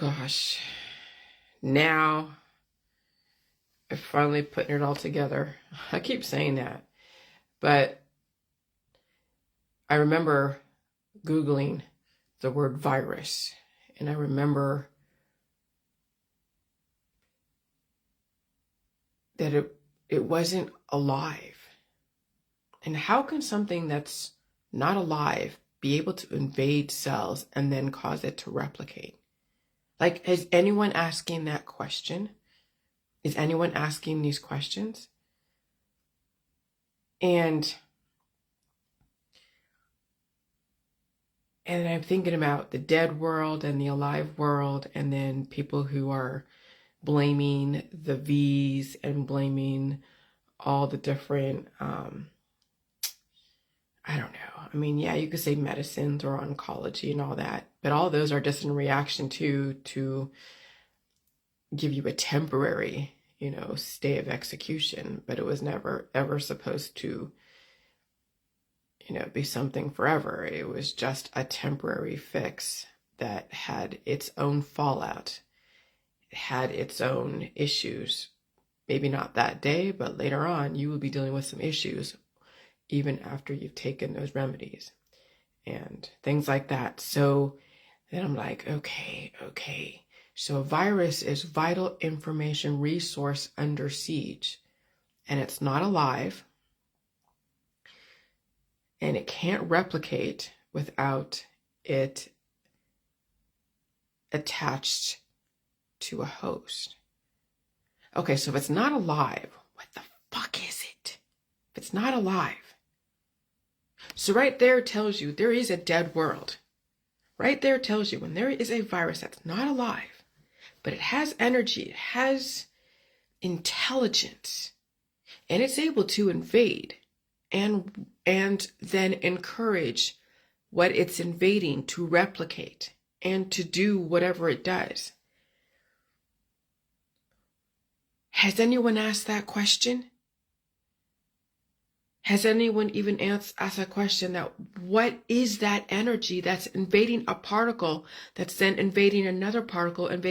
gosh. Now, I'm finally putting it all together. I keep saying that, but I remember Googling the word virus, and I remember that it wasn't alive. And how can something that's not alive be able to invade cells and then cause it to replicate? Like, is anyone asking that question? Is anyone asking these questions? And I'm thinking about the dead world and the alive world, and then people who are blaming the V's and blaming all the different, I don't know. I mean, yeah, you could say medicines or oncology and all that, but all those are just in reaction to give you a temporary, stay of execution, but it was never ever supposed to, be something forever. It was just a temporary fix that had its own fallout. It had its own issues. Maybe not that day, but later on, you will be dealing with some issues even after you've taken those remedies and things like that. So then I'm like, okay. So a virus is vital information resource under siege, and it's not alive, and it can't replicate without it attached to a host. Okay, so if it's not alive, what the fuck is it? If it's not alive. So right there tells you there is a dead world. Right there tells you when there is a virus that's not alive, but it has energy, it has intelligence, and it's able to invade and then encourage what it's invading to replicate and to do whatever it does. Has anyone asked that question? Has anyone even asked a question that what is that energy that's invading a particle that's then invading another particle, and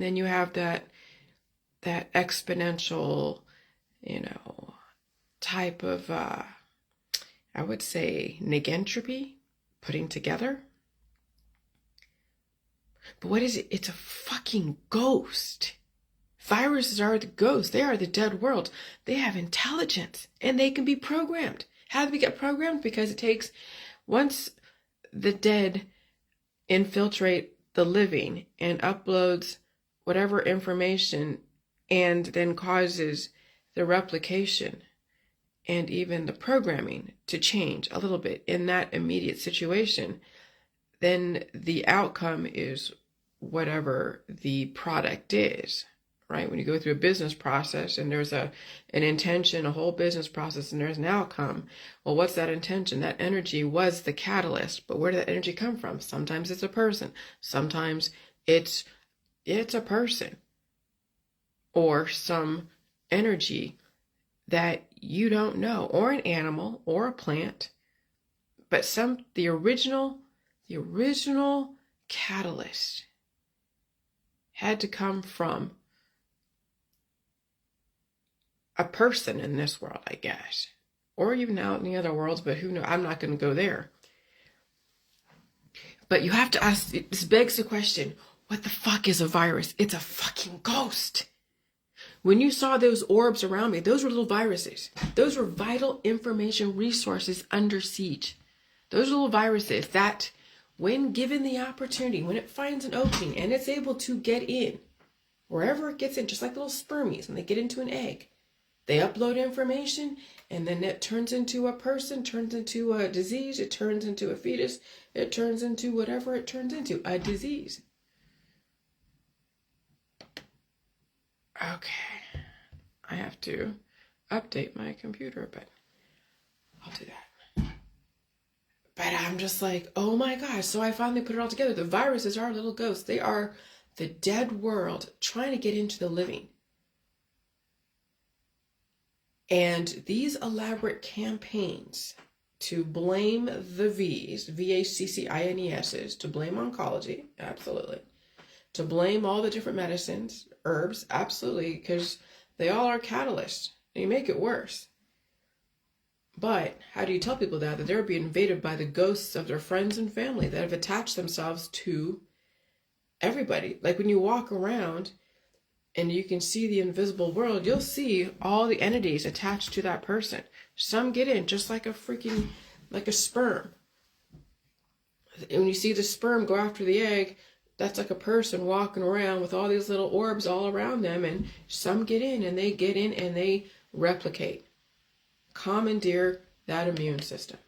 then you have that exponential, type of, I would say, negentropy putting together? But what is it? It's a fucking ghost. Viruses are the ghosts. They are the dead world. They have intelligence and they can be programmed. How do we get programmed? Because it takes, once the dead infiltrate the living and uploads whatever information and then causes the replication and even the programming to change a little bit in that immediate situation, then the outcome is whatever the product is. Right? When you go through a business process and there's an intention, a whole business process, and there's an outcome. Well, what's that intention? That energy was the catalyst, but where did that energy come from? Sometimes it's a person. Sometimes it's a person or some energy that you don't know, or an animal or a plant, but the original catalyst had to come from a person in this world, I guess, or even out in the other worlds, but who knows? I'm not going to go there. But you have to ask, this begs the question, what the fuck is a virus? It's a fucking ghost. When you saw those orbs around me, those were little viruses. Those were vital information resources under siege. Those little viruses that, when given the opportunity, when it finds an opening and it's able to get in, wherever it gets in, just like little spermies when they get into an egg, they upload information, and then it turns into a person, turns into a disease, it turns into a fetus, it turns into whatever it turns into, a disease. Okay, I have to update my computer, but I'll do that. But I'm just like, oh my gosh, so I finally put it all together. The viruses are little ghosts. They are the dead world trying to get into the living. And these elaborate campaigns to blame the V's, VACCINES's, to blame oncology, absolutely, to blame all the different medicines, herbs, absolutely, because they all are catalysts. And you make it worse. But how do you tell people that they're being invaded by the ghosts of their friends and family that have attached themselves to everybody? Like when you walk around and you can see the invisible world, you'll see all the entities attached to that person. Some get in just like a sperm. And when you see the sperm go after the egg, that's like a person walking around with all these little orbs all around them, and some get in and they replicate, commandeer that immune system.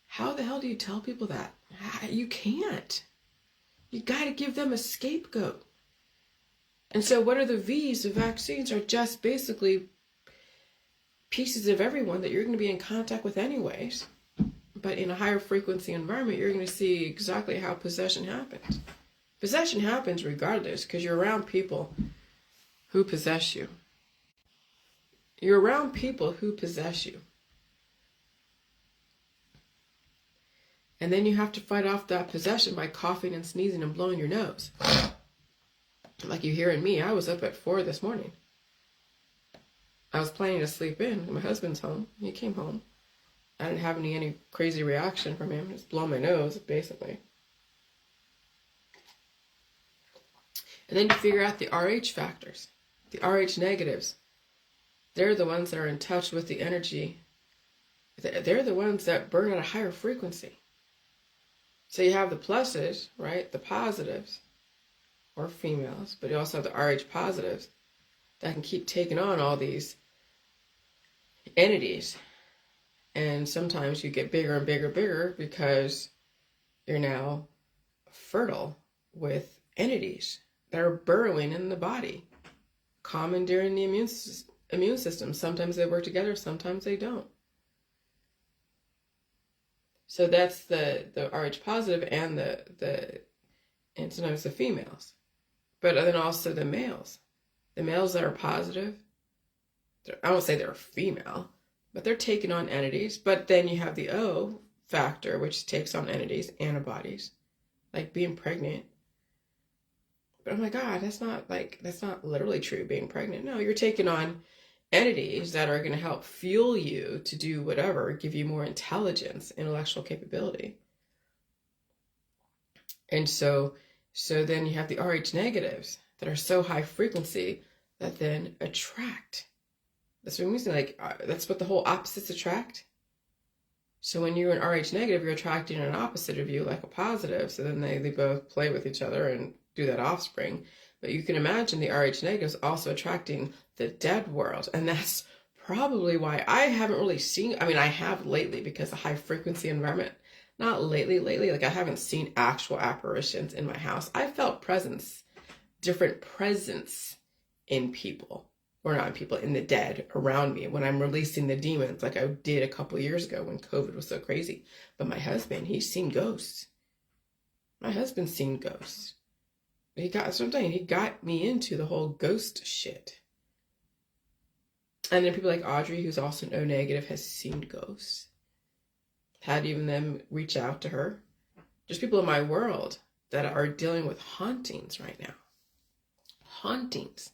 How the hell do you tell people that? You can't. You got to give them a scapegoat. And so what are the V's? The vaccines are just basically pieces of everyone that you're going to be in contact with anyways. But in a higher frequency environment, you're going to see exactly how possession happens. Possession happens regardless, because you're around people who possess you. You're around people who possess you. And then you have to fight off that possession by coughing and sneezing and blowing your nose. Like you hearing me, I was up at 4 this morning. I was planning to sleep in. My husband's home. He came home. I didn't have any crazy reaction from him. Just blow my nose, basically. And then you figure out the RH factors, the RH negatives. They're the ones that are in touch with the energy. They're the ones that burn at a higher frequency. So you have the pluses, right? The positives, or females, but you also have the RH positives that can keep taking on all these entities. And sometimes you get bigger and bigger because you're now fertile with entities that are burrowing in the body, commandeering the immune system. Sometimes they work together, sometimes they don't. So that's the RH positive and and sometimes the females. But then also the males. The males that are positive, I won't say they're female, but they're taking on entities. But then you have the O factor, which takes on entities, antibodies, like being pregnant. But oh my God, that's not literally true, being pregnant. No, you're taking on entities that are going to help fuel you to do whatever, give you more intelligence, intellectual capability. And so then you have the RH negatives that are so high frequency that then attract. That's what it means. That's what the whole opposites attract. So when you're an RH negative, you're attracting an opposite of you, like a positive. So then they both play with each other and do that offspring. But you can imagine the RH negatives also attracting the dead world. And that's probably why I haven't really seen, I have lately because of high frequency environment. Not lately, like I haven't seen actual apparitions in my house. I felt different presence in people, or not in people, in the dead around me when I'm releasing the demons like I did a couple of years ago when COVID was so crazy. But my husband, he's seen ghosts. My husband's seen ghosts. He got me into the whole ghost shit. And then people like Audrey, who's also an O negative, has seen ghosts. Had even them reach out to her. Just people in my world that are dealing with hauntings right now. Hauntings.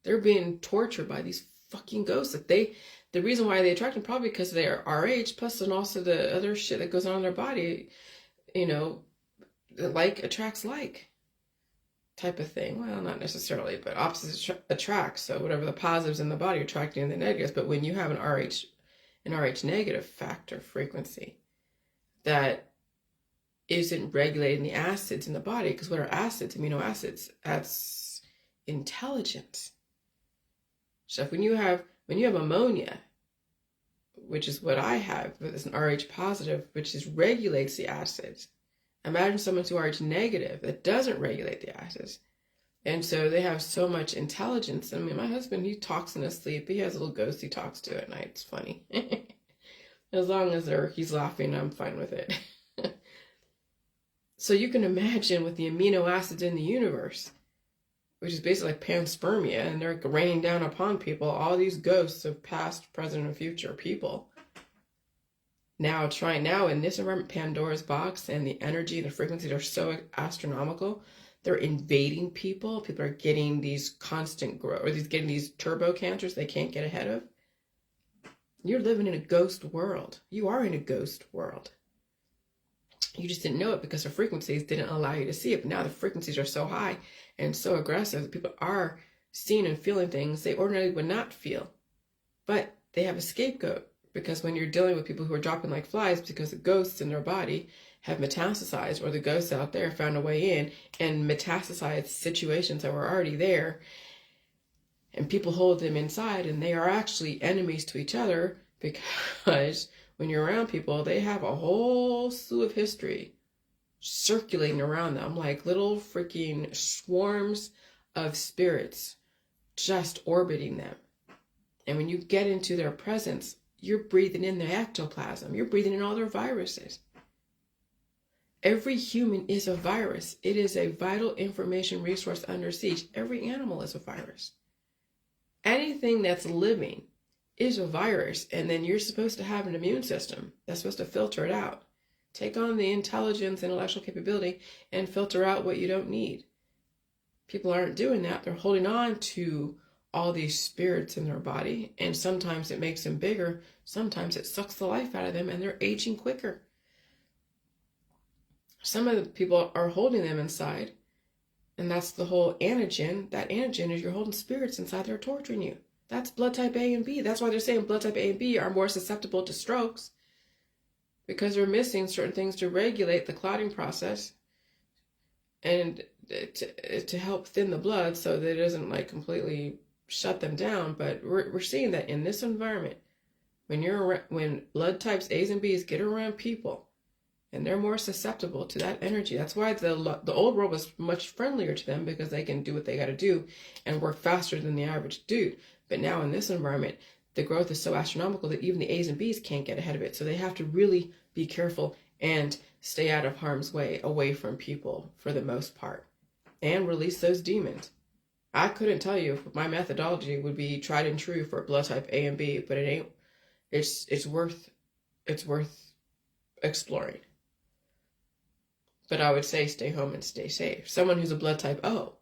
They're being tortured by these fucking ghosts. The reason why they attract them, probably because they are RH, plus and also the other shit that goes on in their body, like attracts like type of thing. Well, not necessarily, but opposites attract. So whatever the positives in the body are attracting the negatives. But when you have an RH negative factor frequency that isn't regulating the acids in the body, because what are acids? Amino acids. That's intelligence. So when you have ammonia, which is what I have, but it's an RH positive, which regulates the acids. Imagine someone who's RH negative that doesn't regulate the acids. And so they have so much intelligence. My husband, he talks in his sleep. He has a little ghost he talks to at night. It's funny. As long as he's laughing, I'm fine with it. So you can imagine with the amino acids in the universe, which is basically like panspermia, and they're raining down upon people, all these ghosts of past, present, and future people Now in this environment, Pandora's box and the energy, the frequencies are so astronomical. They're invading people. People are getting these constant growth, or getting these turbo cancers they can't get ahead of. You're living in a ghost world. You are in a ghost world. You just didn't know it because the frequencies didn't allow you to see it. But now the frequencies are so high and so aggressive that people are seeing and feeling things they ordinarily would not feel. But they have a scapegoat, because when you're dealing with people who are dropping like flies because the ghosts in their body have metastasized, or the ghosts out there found a way in and metastasized situations that were already there, and people hold them inside, and they are actually enemies to each other, because when you're around people, they have a whole slew of history circulating around them, like little freaking swarms of spirits just orbiting them. And when you get into their presence, you're breathing in their ectoplasm. You're breathing in all their viruses. Every human is a virus. It is a vital information resource under siege. Every animal is a virus. Anything that's living is a virus, and then you're supposed to have an immune system that's supposed to filter it out. Take on the intelligence, intellectual capability, and filter out what you don't need. People aren't doing that. They're holding on to all these spirits in their body, and sometimes it makes them bigger, sometimes it sucks the life out of them, and they're aging quicker. Some of the people are holding them inside, and that's the whole antigen. That antigen is you're holding spirits inside, they're torturing you. That's blood type A and B. That's why they're saying blood type A and B are more susceptible to strokes, because they're missing certain things to regulate the clotting process and to help thin the blood so that it doesn't like completely shut them down. But we're seeing that in this environment, when blood types A's and B's get around people, and they're more susceptible to that energy. That's why the old world was much friendlier to them, because they can do what they got to do and work faster than the average dude. But now in this environment, the growth is so astronomical that even the A's and B's can't get ahead of it. So they have to really be careful and stay out of harm's way, away from people for the most part, and release those demons. I couldn't tell you if my methodology would be tried and true for blood type A and B, but it ain't. It's worth exploring. But I would say stay home and stay safe. Someone who's a blood type O,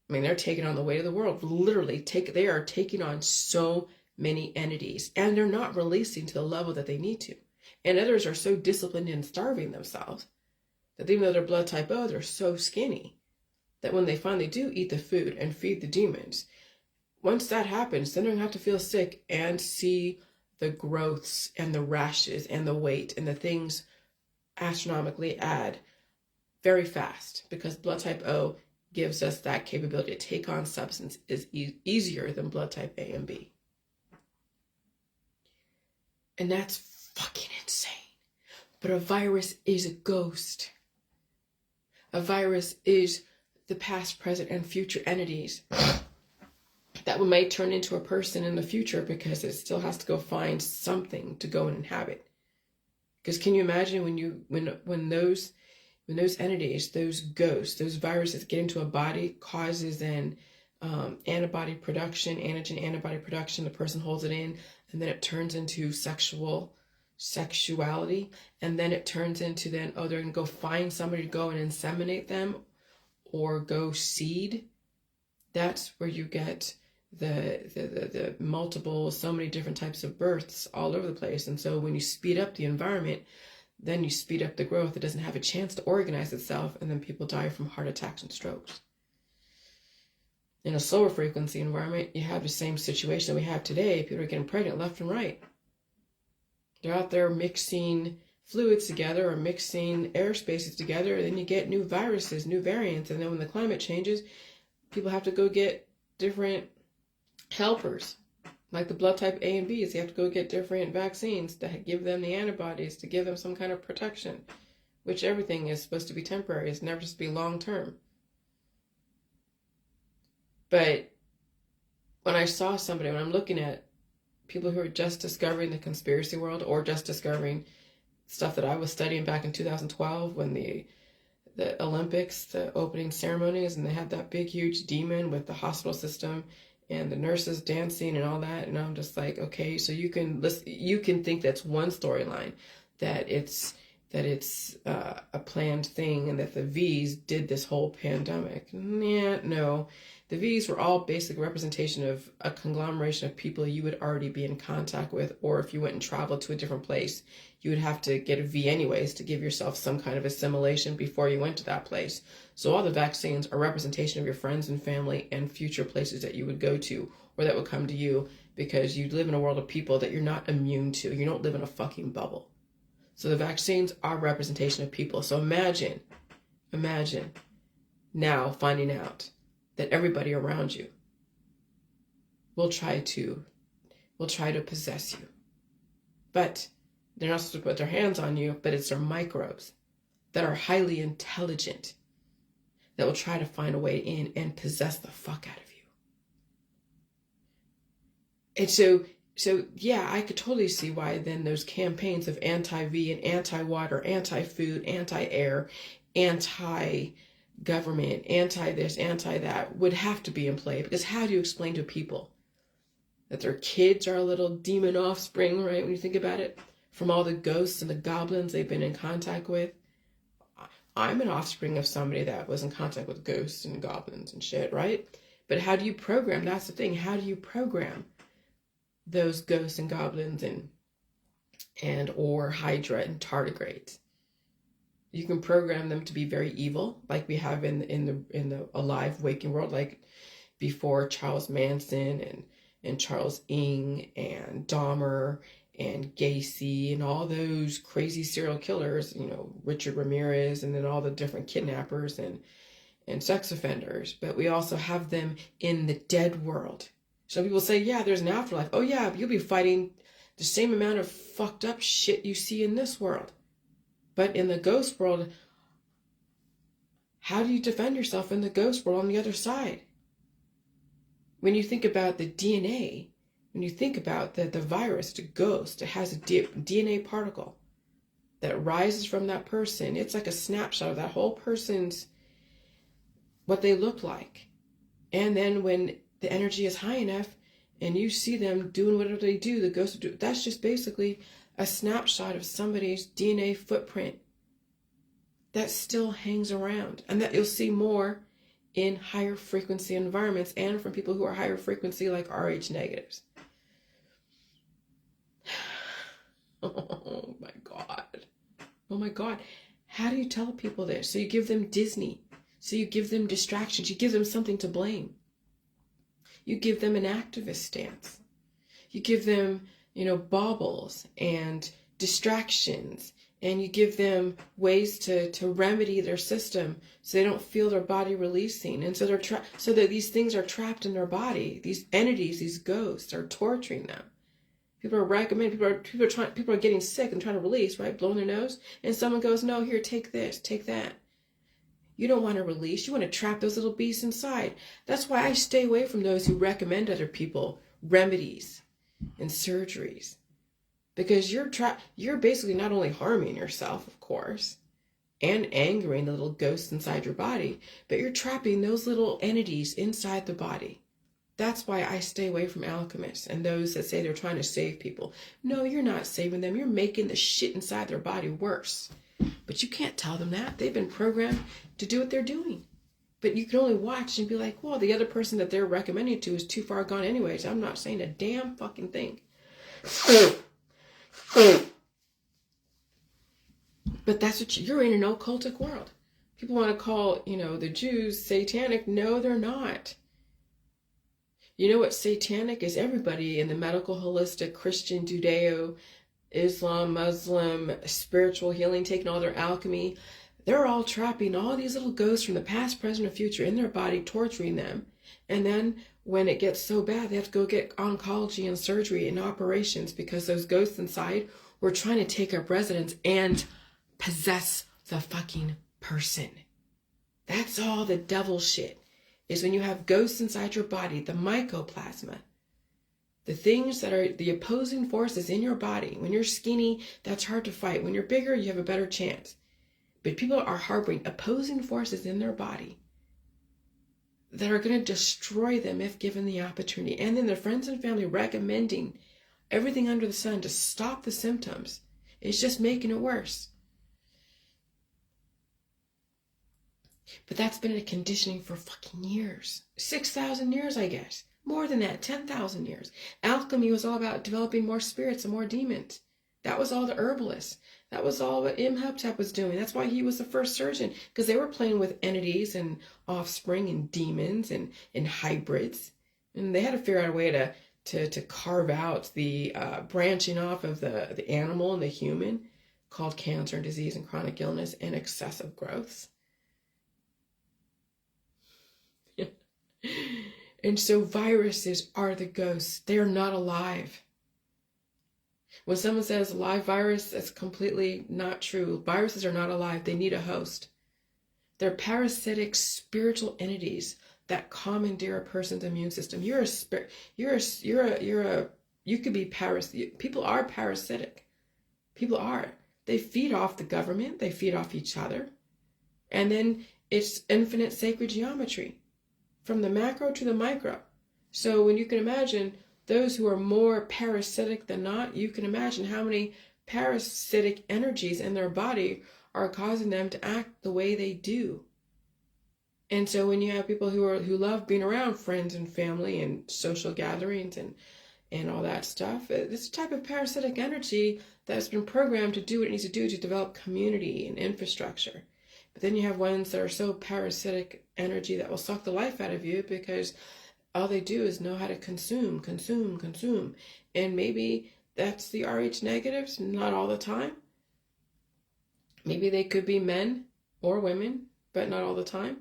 I mean, they're taking on the weight of the world. Literally, they are taking on so many entities, and they're not releasing to the level that they need to. And others are so disciplined in starving themselves that even though they're blood type O, they're so skinny that when they finally do eat the food and feed the demons, once that happens, then they're going to have to feel sick and see the growths and the rashes and the weight and the things astronomically add very fast, because blood type O gives us that capability to take on substance is easier than blood type A and B. And that's fucking insane. But a virus is a ghost. A virus is the past, present, and future entities that may turn into a person in the future, because it still has to go find something to go and inhabit. Because can you imagine when those entities, those ghosts, those viruses get into a body, causes an antibody production, antigen antibody production, the person holds it in, and then it turns into sexuality, and then it turns into they're going to go find somebody to go and inseminate them or go seed. That's where you get the multiple, so many different types of births all over the place. And so when you speed up the environment, then you speed up the growth. It doesn't have a chance to organize itself, and then people die from heart attacks and strokes. In a slower frequency environment, you have the same situation that we have today. People are getting pregnant left and right. They're out there mixing fluids together or mixing air spaces together, and then you get new viruses, new variants. And then when the climate changes, people have to go get different helpers, like the blood type A and Bs. They have to go get different vaccines to give them the antibodies, to give them some kind of protection, which everything is supposed to be temporary. It's never supposed to be long term. But when I'm looking at people who are just discovering the conspiracy world, or just discovering stuff that I was studying back in 2012 when the Olympics, the opening ceremonies, and they had that big, huge demon with the hospital system and the nurses dancing and all that. And I'm just like, okay, so you can listen, you can think that's one storyline, that it's a planned thing, and that the V's did this whole pandemic. Yeah, no. The V's were all basic representation of a conglomeration of people you would already be in contact with, or if you went and traveled to a different place, you would have to get a V anyways to give yourself some kind of assimilation before you went to that place. So all the vaccines are representation of your friends and family and future places that you would go to or that would come to you, because you live in a world of people that you're not immune to. You don't live in a fucking bubble. So the vaccines are representation of people. So imagine now finding out that everybody around you will try to possess you. But they're not supposed to put their hands on you, but it's their microbes that are highly intelligent that will try to find a way in and possess the fuck out of you. And so yeah, I could totally see why then those campaigns of anti-V and anti-water, anti-food, anti-air, anti-government, anti-this, anti-that would have to be in play. Because how do you explain to people that their kids are a little demon offspring, right? When you think about it, from all the ghosts and the goblins they've been in contact with. I'm an offspring of somebody that was in contact with ghosts and goblins and shit, right? But how do you program? That's the thing. How do you program those ghosts and goblins and or Hydra and tardigrades? You can program them to be very evil, like we have in the alive waking world, like before Charles Manson and Charles Ng and Dahmer and Gacy and all those crazy serial killers, you know, Richard Ramirez, and then all the different kidnappers and sex offenders. But we also have them in the dead world. So people say, yeah, there's an afterlife. Oh yeah, you'll be fighting the same amount of fucked up shit you see in this world. But in the ghost world, how do you defend yourself in the ghost world on the other side? When you think about the DNA, when you think about the virus, the ghost, it has a DNA particle that rises from that person. It's like a snapshot of that whole person's, what they look like. And then when the energy is high enough and you see them doing whatever they do, the ghost will do, that's just basically a snapshot of somebody's DNA footprint that still hangs around, and that you'll see more in higher frequency environments and from people who are higher frequency, like RH negatives. Oh my God. Oh my God. How do you tell people this? So you give them Disney. So you give them distractions. You give them something to blame. You give them an activist stance. You give them, baubles and distractions, and you give them ways to remedy their system so they don't feel their body releasing. And so so that these things are trapped in their body. These entities, these ghosts, are torturing them. People are recommending, people are getting sick and trying to release, right? Blowing their nose. And someone goes, no, here, take this, take that. You don't want to release. You want to trap those little beasts inside. That's why I stay away from those who recommend other people remedies and surgeries. Because you're basically not only harming yourself, of course, and angering the little ghosts inside your body, but you're trapping those little entities inside the body. That's why I stay away from alchemists and those that say they're trying to save people. No, you're not saving them. You're making the shit inside their body worse. But you can't tell them that. They've been programmed to do what they're doing. But you can only watch and be like, well, the other person that they're recommending to is too far gone anyways. I'm not saying a damn fucking thing. But that's what you're in, an occultic world. People want to call, the Jews satanic. No, they're not. You know what satanic is? Everybody in the medical, holistic, Christian, Judeo, Islam, Muslim, spiritual healing, taking all their alchemy. They're all trapping all these little ghosts from the past, present, and future in their body, torturing them. And then when it gets so bad, they have to go get oncology and surgery and operations because those ghosts inside were trying to take up residence and possess the fucking person. That's all the devil shit. Is when you have ghosts inside your body, the mycoplasma, the things that are the opposing forces in your body. When you're skinny, that's hard to fight. When you're bigger, you have a better chance. But people are harboring opposing forces in their body that are going to destroy them if given the opportunity. And then their friends and family recommending everything under the sun to stop the symptoms. It's just making it worse. But that's been a conditioning for fucking years. 6,000 years, I guess. More than that, 10,000 years. Alchemy was all about developing more spirits and more demons. That was all the herbalists. That was all what Imhotep was doing. That's why he was the first surgeon, because they were playing with entities and offspring and demons and hybrids. And they had to figure out a way to carve out the branching off of the animal and the human, called cancer and disease and chronic illness and excessive growths. And so viruses are the ghosts. They are not alive. When someone says live virus, that's completely not true. Viruses are not alive. They need a host. They're parasitic spiritual entities that commandeer a person's immune system. You could be parasitic. People are parasitic. People are. They feed off the government. They feed off each other. And then it's infinite sacred geometry, from the macro to the micro. So when you can imagine those who are more parasitic than not, you can imagine how many parasitic energies in their body are causing them to act the way they do. And so when you have people who love being around friends and family and social gatherings and all that stuff, it's a type of parasitic energy that's been programmed to do what it needs to do to develop community and infrastructure. But then you have ones that are so parasitic energy that will suck the life out of you because all they do is know how to consume. And maybe that's the RH negatives, not all the time. Maybe they could be men or women, but not all the time.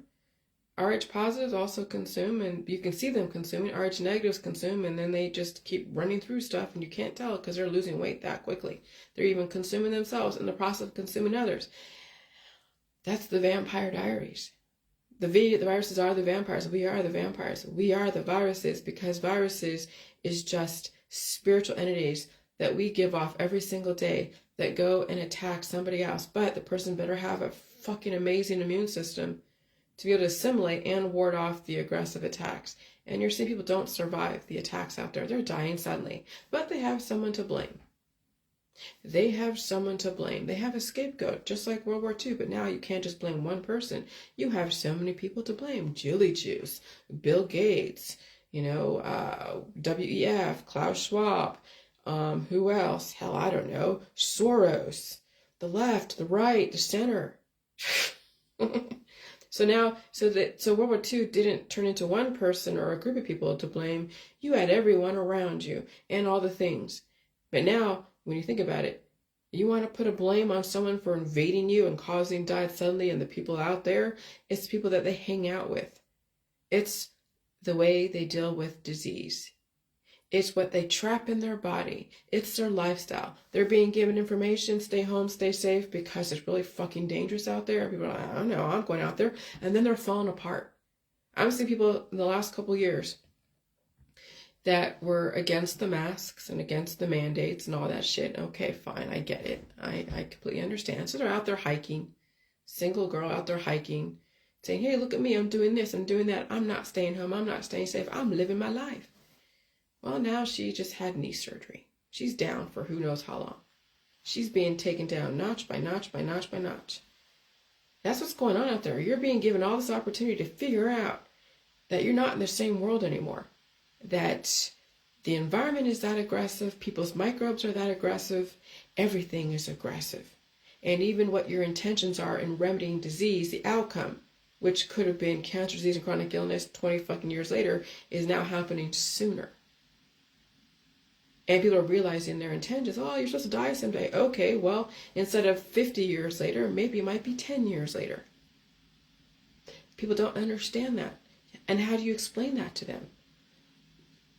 RH positives also consume, and you can see them consuming. RH negatives consume, and then they just keep running through stuff, and you can't tell because they're losing weight that quickly. They're even consuming themselves in the process of consuming others. That's the Vampire Diaries. The viruses are the vampires. We are the vampires. We are the viruses, because viruses is just spiritual entities that we give off every single day that go and attack somebody else. But the person better have a fucking amazing immune system to be able to assimilate and ward off the aggressive attacks. And you're seeing people don't survive the attacks out there. They're dying suddenly. But they have someone to blame. They have someone to blame. They have a scapegoat, just like World War II. But now you can't just blame one person. You have so many people to blame. Jilly Juice, Bill Gates, WEF, Klaus Schwab, who else? Hell, I don't know. Soros, the left, the right, the center. So World War II didn't turn into one person or a group of people to blame. You had everyone around you and all the things. But now, when you think about it, you want to put a blame on someone for invading you and causing death suddenly, and the people out there, it's the people that they hang out with. It's the way they deal with disease. It's what they trap in their body. It's their lifestyle. They're being given information, stay home, stay safe, because it's really fucking dangerous out there. People are like, I don't know, I'm going out there. And then they're falling apart. I've seen people in the last couple years that were against the masks and against the mandates and all that shit. Okay, fine, I get it. I completely understand. So they're out there hiking, single girl out there hiking, saying, hey, look at me, I'm doing this, I'm doing that. I'm not staying home, I'm not staying safe, I'm living my life. Well, now she just had knee surgery. She's down for who knows how long. She's being taken down notch by notch by notch by notch. That's what's going on out there. You're being given all this opportunity to figure out that you're not in the same world anymore. That the environment is that aggressive, people's microbes are that aggressive, everything is aggressive. And even what your intentions are in remedying disease, the outcome, which could have been cancer, disease, and chronic illness 20 fucking years later, is now happening sooner. And people are realizing their intent is, oh, you're supposed to die someday. Okay, well, instead of 50 years later, maybe it might be 10 years later. People don't understand that. And how do you explain that to them?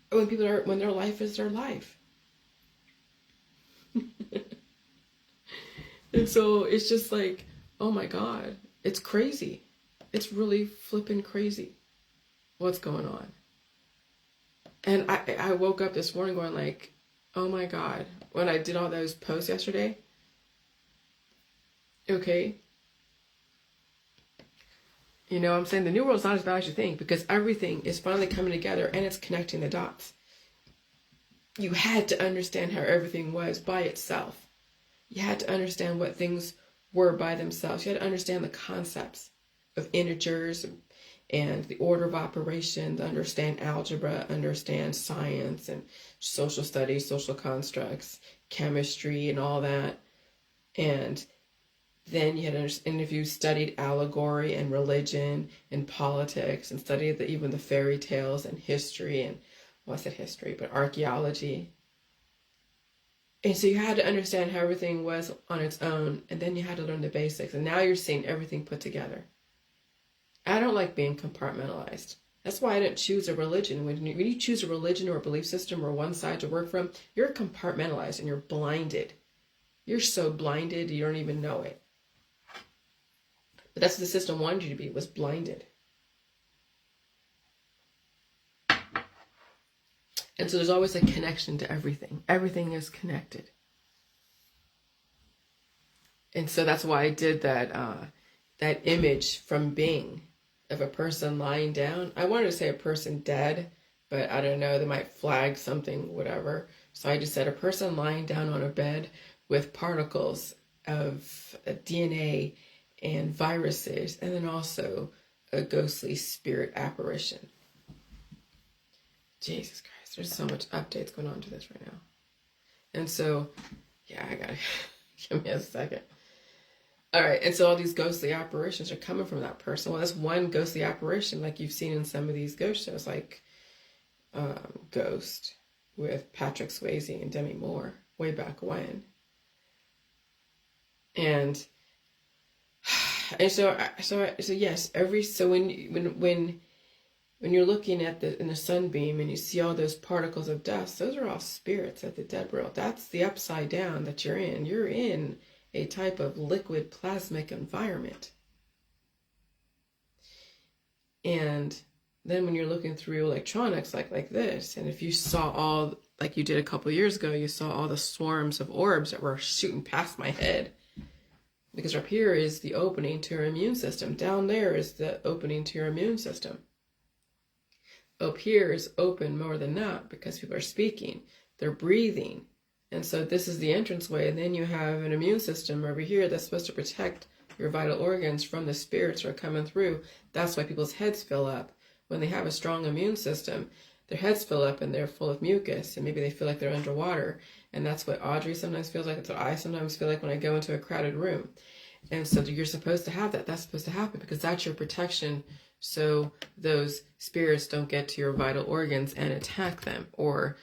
When their life is their life. And so it's just like, oh my God, it's crazy. It's really flipping crazy what's going on. And I woke up this morning going like, oh my God, when I did all those posts yesterday, okay, You know what I'm saying? The new world's not as bad as you think, because everything is finally coming together and it's connecting the dots. You had to understand how everything was by itself. You had to understand what things were by themselves. You had to understand the concepts of integers and the order of operations, understand algebra, understand science and social studies, social constructs, chemistry and all that. And then you had to understand, if you studied allegory and religion and politics and studied even the fairy tales and history and, well, I said history, but archaeology. And so you had to understand how everything was on its own, and then you had to learn the basics. And now you're seeing everything put together. I don't like being compartmentalized. That's why I didn't choose a religion. When you choose a religion or a belief system or one side to work from, you're compartmentalized and you're blinded. You're so blinded you don't even know it. But that's what the system wanted you to be, was blinded. And so there's always a connection to everything. Everything is connected. And so that's why I did that image from Bing of a person lying down. I wanted to say a person dead, but I don't know, they might flag something, whatever. So I just said a person lying down on a bed with particles of DNA and viruses, and then also a ghostly spirit apparition. Jesus Christ. There's so much updates going on to this right now. And so, yeah, I gotta, give me a second. All right, and so all these ghostly apparitions are coming from that person. Well, that's one ghostly apparition like you've seen in some of these ghost shows, like Ghost with Patrick Swayze and Demi Moore way back when. And so yes, when you're looking at in the sunbeam and you see all those particles of dust, those are all spirits at the dead world. That's the upside down that you're in. You're in a type of liquid plasmic environment. And then when you're looking through electronics like this, and if you saw all, like you did a couple years ago, you saw all the swarms of orbs that were shooting past my head. Because up here is the opening to your immune system. Down there is the opening to your immune system. Up here is open more than not because people are speaking, they're breathing. And so this is the entranceway. And then you have an immune system over here that's supposed to protect your vital organs from the spirits that are coming through. That's why people's heads fill up. When they have a strong immune system, their heads fill up and they're full of mucus, and maybe they feel like they're underwater. And that's what Audrey sometimes feels like. It's what I sometimes feel like when I go into a crowded room. And so you're supposed to have that. That's supposed to happen because that's your protection, so those spirits don't get to your vital organs and attack them or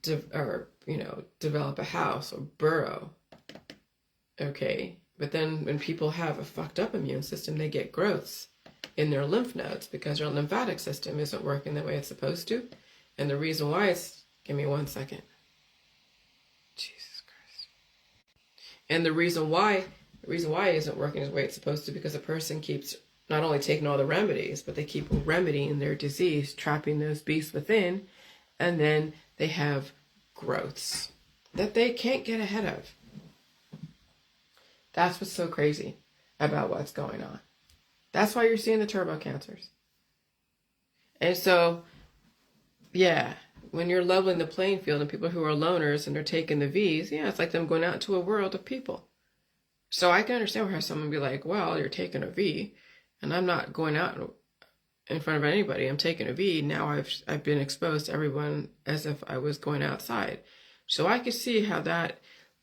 develop a house or burrow. Okay, but then when people have a fucked up immune system, they get growths in their lymph nodes because their lymphatic system isn't working the way it's supposed to. And the reason why is, give me 1 second. Jesus Christ. And the reason why it isn't working the way it's supposed to, because a person keeps not only taking all the remedies, but they keep remedying their disease, trapping those beasts within, and then they have growths that they can't get ahead of. That's what's so crazy about what's going on. That's why you're seeing the turbo cancers. And so, yeah, when you're leveling the playing field and people who are loners and they're taking the V's, yeah, it's like them going out into a world of people. So I can understand how someone would be like, well, you're taking a V, and I'm not going out in front of anybody. I'm taking a V. Now I've been exposed to everyone as if I was going outside. So I could see how that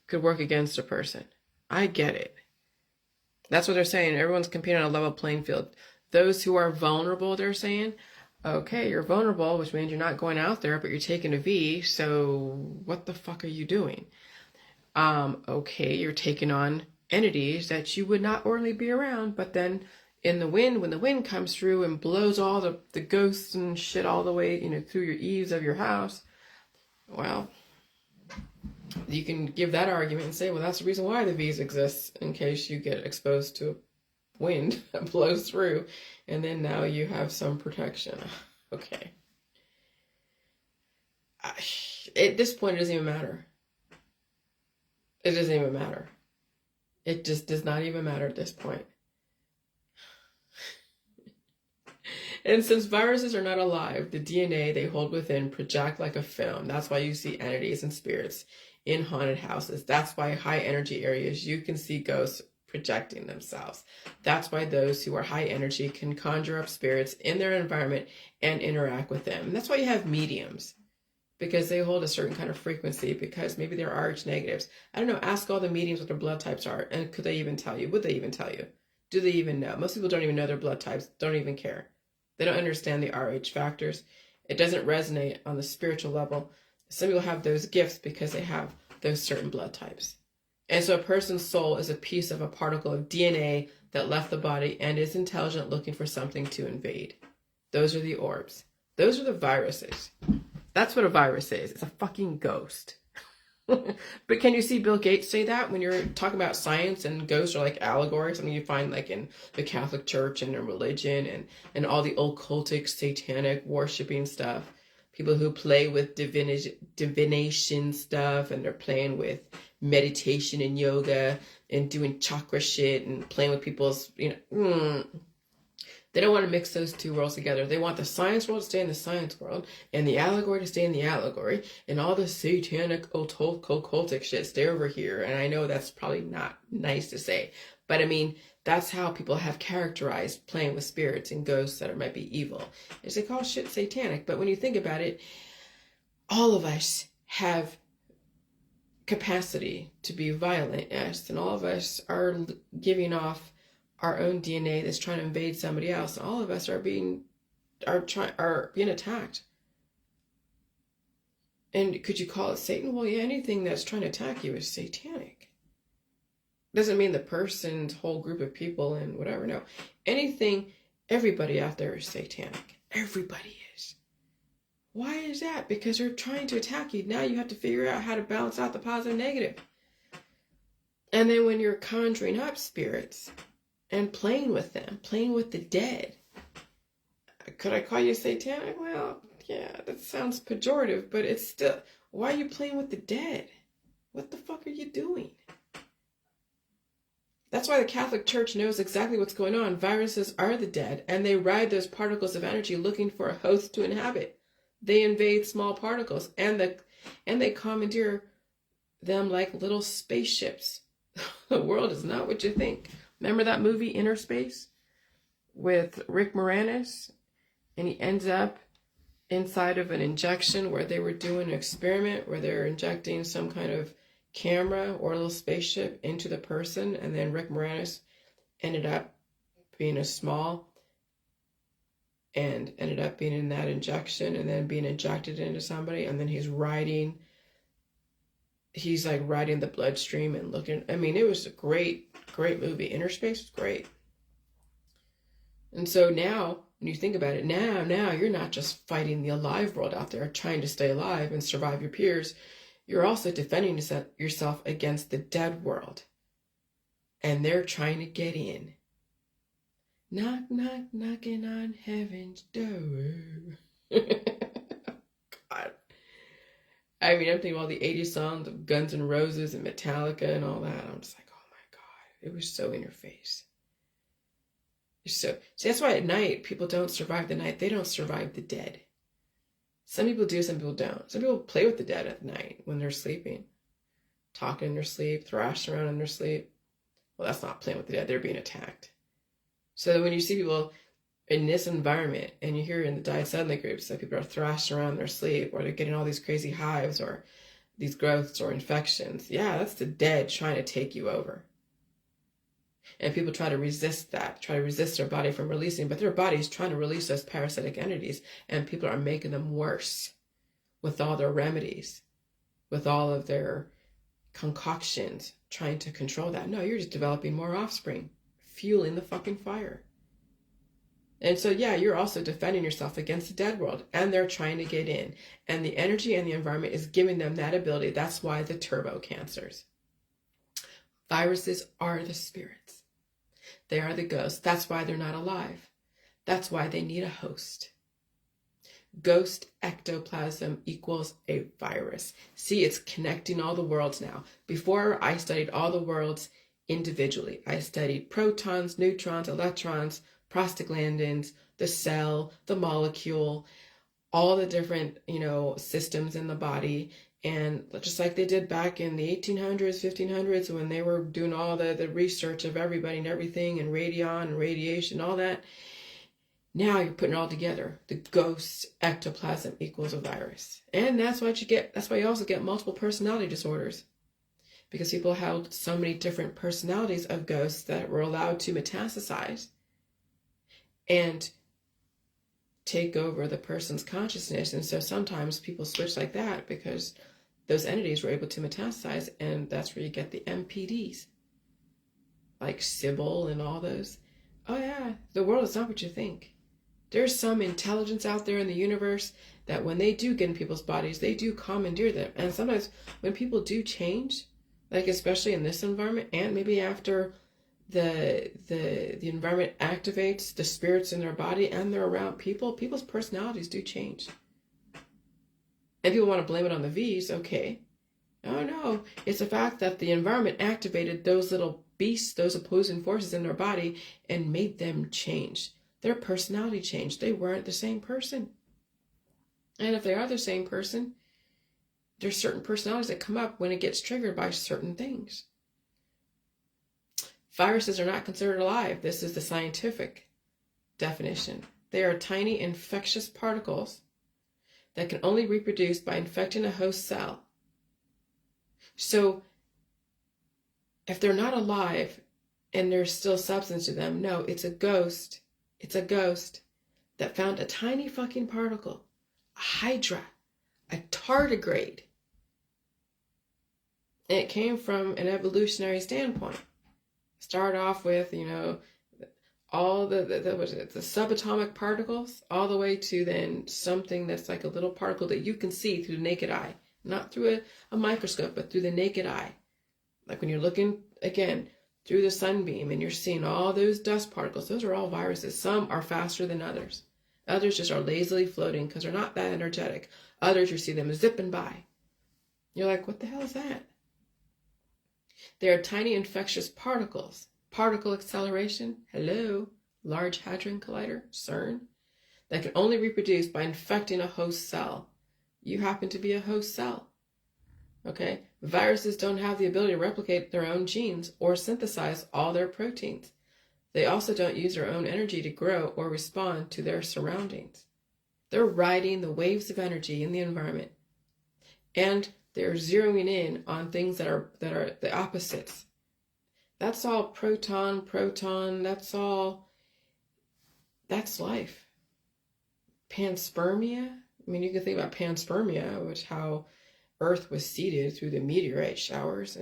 could work against a person. I get it. That's what they're saying. Everyone's competing on a level playing field. Those who are vulnerable, they're saying, okay, you're vulnerable, which means you're not going out there, but you're taking a V. So what the fuck are you doing? Okay, you're taking on entities that you would not ordinarily be around, but then in the wind, when the wind comes through and blows all the ghosts and shit all the way, through your eaves of your house, well, you can give that argument and say, well, that's the reason why the V's exist, in case you get exposed to wind that blows through, and then now you have some protection. Okay. At this point, it doesn't even matter. It doesn't even matter. It just does not even matter at this point. And since viruses are not alive, the DNA they hold within project like a film. That's why you see entities and spirits in haunted houses. That's why high energy areas, you can see ghosts projecting themselves. That's why those who are high energy can conjure up spirits in their environment and interact with them. And that's why you have mediums, because they hold a certain kind of frequency, because maybe they're RH negatives. I don't know, ask all the mediums what their blood types are, and could they even tell you? Would they even tell you? Do they even know? Most people don't even know their blood types, don't even care. They don't understand the RH factors. It doesn't resonate on the spiritual level. Some people have those gifts because they have those certain blood types. And so a person's soul is a piece of a particle of DNA that left the body and is intelligent, looking for something to invade. Those are the orbs. Those are the viruses. That's what a virus is. It's a fucking ghost. But can you see Bill Gates say that when you're talking about science and ghosts are like allegories? Something you find like in the Catholic Church and in religion and all the occultic, satanic, worshipping stuff. People who play with divination stuff, and they're playing with meditation and yoga and doing chakra shit and playing with people's, they don't want to mix those two worlds together. They want the science world to stay in the science world and the allegory to stay in the allegory, and all the satanic, occultic shit stay over here. And I know that's probably not nice to say, but I mean, that's how people have characterized playing with spirits and ghosts that might be evil. Is they call shit satanic. But when you think about it, all of us have capacity to be violent, yes, and all of us are giving off our own DNA that's trying to invade somebody else. All of us are being attacked. And could you call it Satan? Well, yeah, anything that's trying to attack you is satanic. Doesn't mean the person's whole group of people and whatever. No, anything, everybody out there is satanic. Everybody is. Why is that? Because they're trying to attack you. Now you have to figure out how to balance out the positive and negative. And then when you're conjuring up spirits and playing with them, playing with the dead, could I call you satanic? Well, yeah, that sounds pejorative, but it's still, why are you playing with the dead? What the fuck are you doing? That's why the Catholic Church knows exactly what's going on. Viruses are the dead, and they ride those particles of energy looking for a host to inhabit. They invade small particles, and they commandeer them like little spaceships. The world is not what you think. Remember that movie Inner Space with Rick Moranis? And he ends up inside of an injection where they were doing an experiment where they're injecting some kind of camera or a little spaceship into the person, and then Rick Moranis ended up being a small and ended up being in that injection and then being injected into somebody, and then he's like riding the bloodstream and looking. I mean, it was a great movie. Inner Space was great. And so now when you think about it, now you're not just fighting the alive world out there trying to stay alive and survive your peers. You're also defending yourself against the dead world. And they're trying to get in. Knock, knock, knocking on heaven's door. God. I mean, I'm thinking all the 80s songs of Guns N' Roses and Metallica and all that. I'm just like, oh my God. It was so in your face. See, that's why at night, people don't survive the night. They don't survive the dead. Some people do, some people don't. Some people play with the dead at night when they're sleeping. Talking in their sleep, thrashing around in their sleep. Well, that's not playing with the dead. They're being attacked. So when you see people in this environment, and you hear in the diet suddenly groups that people are thrashing around in their sleep, or they're getting all these crazy hives, or these growths or infections, yeah, that's the dead trying to take you over. And people try to resist that, try to resist their body from releasing, but their body's trying to release those parasitic entities, and people are making them worse with all their remedies, with all of their concoctions, trying to control that. No, you're just developing more offspring, fueling the fucking fire. And so, yeah, you're also defending yourself against the dead world, and they're trying to get in. And the energy and the environment is giving them that ability. That's why the turbo cancers. Viruses are the spirits. They are the ghosts. That's why they're not alive. That's why they need a host. Ghost ectoplasm equals a virus. See, it's connecting all the worlds now. Before, I studied all the worlds individually. I studied protons, neutrons, electrons, prostaglandins, the cell, the molecule, all the different, systems in the body. And just like they did back in the 1800s, 1500s, when they were doing all the research of everybody and everything, and radion and radiation, all that, now you're putting it all together. The ghost ectoplasm equals a virus. And that's what you get. That's why you also get multiple personality disorders. Because people held so many different personalities of ghosts that were allowed to metastasize and take over the person's consciousness. And so sometimes people switch like that because those entities were able to metastasize, and that's where you get the MPDs. Like Sybil and all those. Oh yeah, the world is not what you think. There's some intelligence out there in the universe that when they do get in people's bodies, they do commandeer them. And sometimes when people do change, like especially in this environment, and maybe after the environment activates the spirits in their body and they're around people, people's personalities do change. And people want to blame it on the V's, okay. Oh no, it's the fact that the environment activated those little beasts, those opposing forces in their body, and made them change. Their personality changed. They weren't the same person. And if they are the same person, there's certain personalities that come up when it gets triggered by certain things. Viruses are not considered alive. This is the scientific definition. They are tiny infectious particles that can only reproduce by infecting a host cell. So if they're not alive and there's still substance to them, no, it's a ghost. It's a ghost that found a tiny fucking particle, a hydra, a tardigrade. And it came from an evolutionary standpoint. Start off with, all the subatomic particles, all the way to then something that's like a little particle that you can see through the naked eye. Not through a microscope, but through the naked eye. Like when you're looking, again, through the sunbeam and you're seeing all those dust particles, those are all viruses. Some are faster than others. Others just are lazily floating because they're not that energetic. Others, you see them zipping by. You're like, what the hell is that? They are tiny infectious particles. Particle acceleration, hello, Large Hadron Collider, CERN, that can only reproduce by infecting a host cell. You happen to be a host cell. Okay? Viruses don't have the ability to replicate their own genes or synthesize all their proteins. They also don't use their own energy to grow or respond to their surroundings. They're riding the waves of energy in the environment. And they're zeroing in on things that are the opposites. That's all proton, that's life. Panspermia, I mean, you can think about panspermia, which how Earth was seeded through the meteorite showers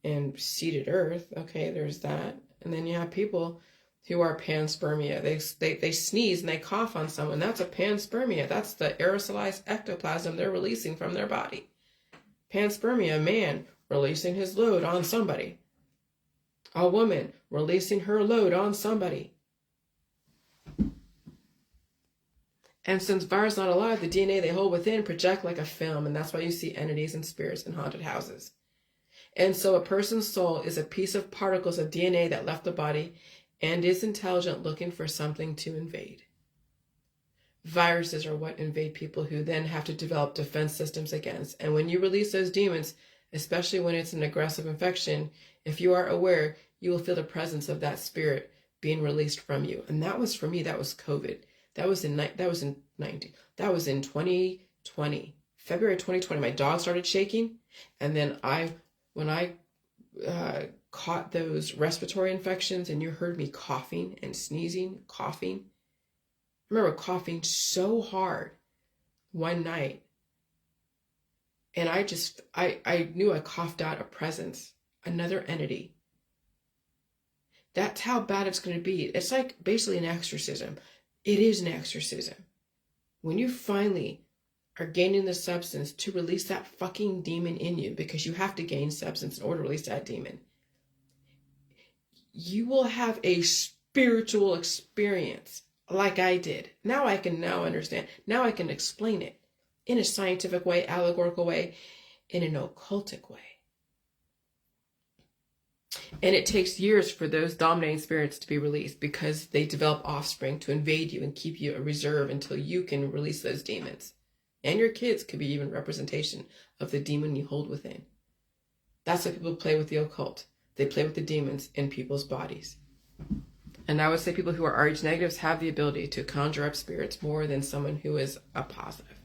and seeded Earth. Okay, there's that. And then you have people who are panspermia. They sneeze and they cough on someone. That's a panspermia. That's the aerosolized ectoplasm they're releasing from their body. Panspermia, a man releasing his load on somebody. A woman releasing her load on somebody. And since viruses are not alive, the DNA they hold within project like a film, and that's why you see entities and spirits in haunted houses. And so a person's soul is a piece of particles of DNA that left the body and is intelligent, looking for something to invade. Viruses are what invade people, who then have to develop defense systems against. And when you release those demons, especially when it's an aggressive infection, if you are aware, you will feel the presence of that spirit being released from you. And that was, for me, that was COVID. That was in 2020, February 2020. My dog started shaking, and then when I caught those respiratory infections, and you heard me coughing and sneezing, coughing. I remember coughing so hard one night, and I knew I coughed out a presence, another entity. That's how bad it's going to be. It's like basically an exorcism. It is an exorcism. When you finally are gaining the substance to release that fucking demon in you, because you have to gain substance in order to release that demon, you will have a spiritual experience like I did. Now I can understand. Now I can explain it in a scientific way, allegorical way, in an occultic way. And it takes years for those dominating spirits to be released because they develop offspring to invade you and keep you a reserve until you can release those demons. And your kids could be even representation of the demon you hold within. That's why people play with the occult. They play with the demons in people's bodies. And I would say people who are RH negatives have the ability to conjure up spirits more than someone who is a positive.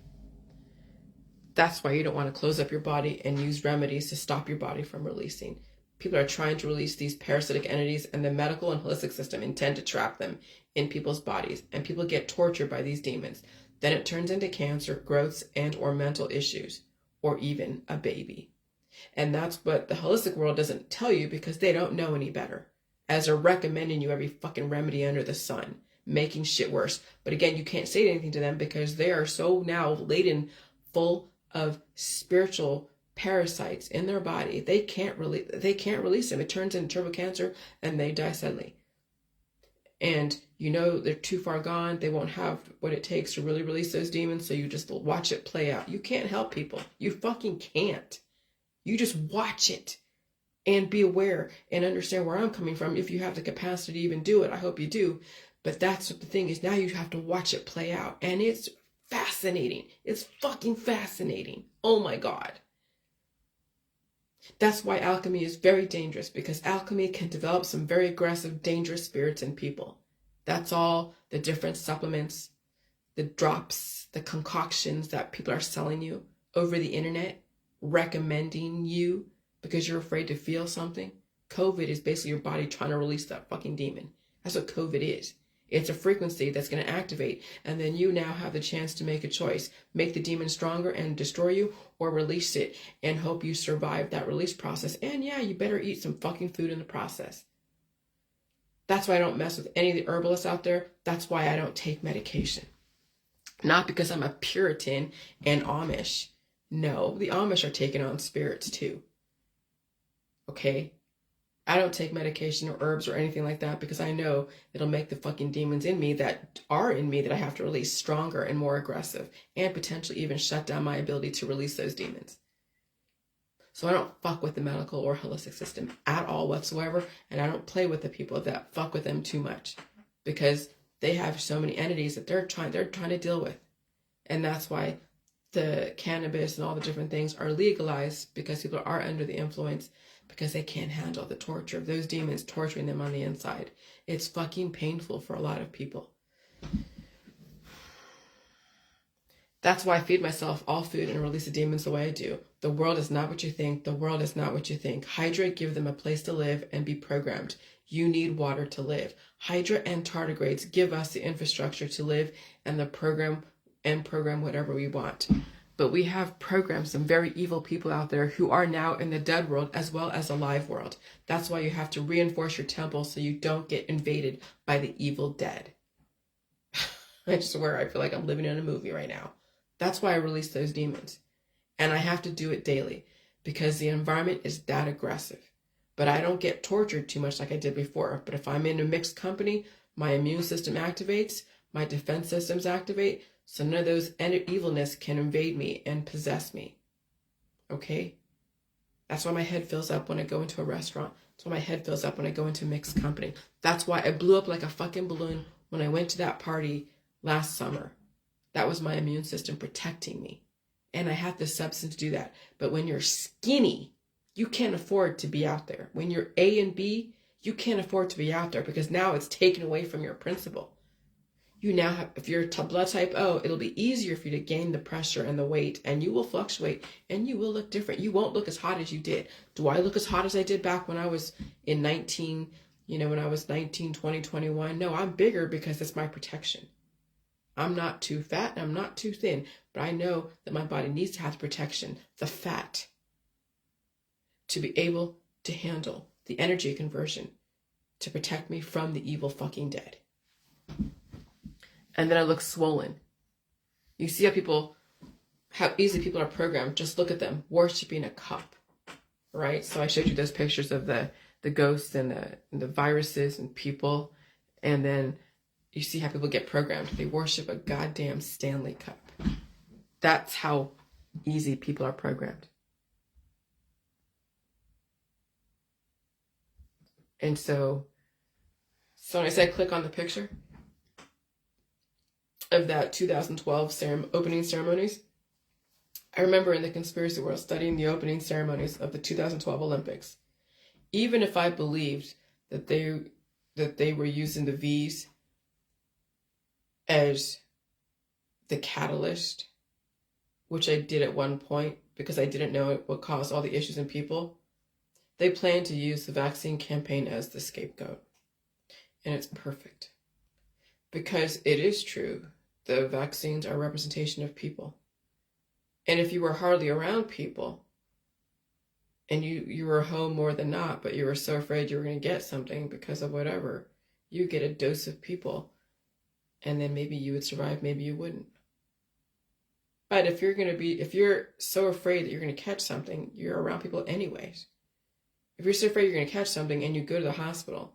That's why you don't want to close up your body and use remedies to stop your body from releasing. People are trying to release these parasitic entities, and the medical and holistic system intend to trap them in people's bodies, and people get tortured by these demons. Then it turns into cancer, growths, and or mental issues, or even a baby. And that's what the holistic world doesn't tell you because they don't know any better, as they're recommending you every fucking remedy under the sun, making shit worse. But again, you can't say anything to them because they are so now laden full of spiritual parasites in their body. They can't release them. It turns into turbo cancer and they die suddenly. And you know they're too far gone. They won't have what it takes to really release those demons, so you just watch it play out. You can't help people. You fucking can't. You just watch it and be aware and understand where I'm coming from. If you have the capacity to even do it, I hope you do. But that's what the thing is. Now you have to watch it play out. And it's fascinating. It's fucking fascinating. Oh my God. That's why alchemy is very dangerous, because alchemy can develop some very aggressive, dangerous spirits in people. That's all the different supplements, the drops, the concoctions that people are selling you over the internet, recommending you because you're afraid to feel something. COVID is basically your body trying to release that fucking demon. That's what COVID is. It's a frequency that's going to activate, and then you now have the chance to make a choice. Make the demon stronger and destroy you, or release it and hope you survive that release process. And yeah, you better eat some fucking food in the process. That's why I don't mess with any of the herbalists out there. That's why I don't take medication. Not because I'm a Puritan and Amish. No, the Amish are taking on spirits too. Okay? I don't take medication or herbs or anything like that because I know it'll make the fucking demons in me that are in me that I have to release stronger and more aggressive, and potentially even shut down my ability to release those demons. So I don't fuck with the medical or holistic system at all whatsoever, and I don't play with the people that fuck with them too much because they have so many entities that they're trying to deal with. And that's why the cannabis and all the different things are legalized, because people are under the influence, because they can't handle the torture of those demons torturing them on the inside. It's fucking painful for a lot of people. That's why I feed myself all food and release the demons the way I do. The world is not what you think. The world is not what you think. Hydrate, give them a place to live and be programmed. You need water to live. Hydra and tardigrades give us the infrastructure to live and the program whatever we want. But we have programmed some very evil people out there who are now in the dead world as well as the live world. That's why you have to reinforce your temple so you don't get invaded by the evil dead. I swear I feel like I'm living in a movie right now. That's why I release those demons. And I have to do it daily because the environment is that aggressive. But I don't get tortured too much like I did before. But if I'm in a mixed company, my immune system activates, my defense systems activate, so none of those evilness can invade me and possess me. Okay? That's why my head fills up when I go into a restaurant. That's why my head fills up when I go into a mixed company. That's why I blew up like a fucking balloon when I went to that party last summer. That was my immune system protecting me. And I have the substance to do that. But when you're skinny, you can't afford to be out there. When you're A and B, you can't afford to be out there because now it's taken away from your principle. You now have, if you're blood type O, it'll be easier for you to gain the pressure and the weight, and you will fluctuate and you will look different. You won't look as hot as you did. Do I look as hot as I did back when I was in 19, when I was 19, 20, 21? No, I'm bigger because it's my protection. I'm not too fat and I'm not too thin, but I know that my body needs to have the protection, the fat, to be able to handle the energy conversion to protect me from the evil fucking dead. And then I look swollen. You see how easily people are programmed. Just look at them worshiping a cup, right? So I showed you those pictures of the ghosts and the viruses and people, and then you see how people get programmed. They worship a goddamn Stanley cup. That's how easy people are programmed. And so when I said click on the picture of that 2012 opening ceremonies, I remember in the conspiracy world studying the opening ceremonies of the 2012 Olympics. Even if I believed that they were using the V's as the catalyst, which I did at one point because I didn't know it would cause all the issues in people, they plan to use the vaccine campaign as the scapegoat. And it's perfect. Because it is true, the vaccines are a representation of people. And if you were hardly around people, and you were home more than not, but you were so afraid you were going to get something because of whatever, you get a dose of people, and then maybe you would survive, maybe you wouldn't. But if you're so afraid that you're going to catch something, you're around people anyways. If you're so afraid you're going to catch something and you go to the hospital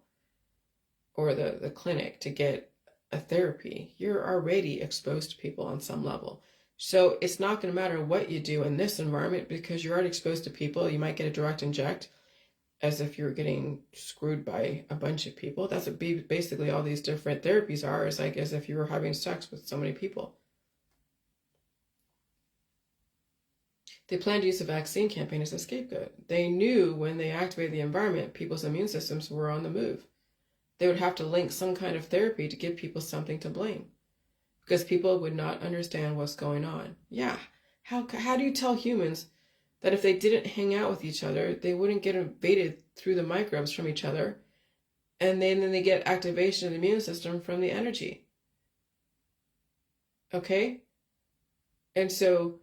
or the clinic to get a therapy, you're already exposed to people on some level. So it's not going to matter what you do in this environment because you're already exposed to people. You might get a direct inject as if you're getting screwed by a bunch of people. That's what basically all these different therapies are. It's like as if you were having sex with so many people. They planned to use the vaccine campaign as a scapegoat. They knew when they activated the environment, people's immune systems were on the move. They would have to link some kind of therapy to give people something to blame because people would not understand what's going on. Yeah. How do you tell humans that if they didn't hang out with each other, they wouldn't get invaded through the microbes from each other, and then they get activation of the immune system from the energy? Okay? And so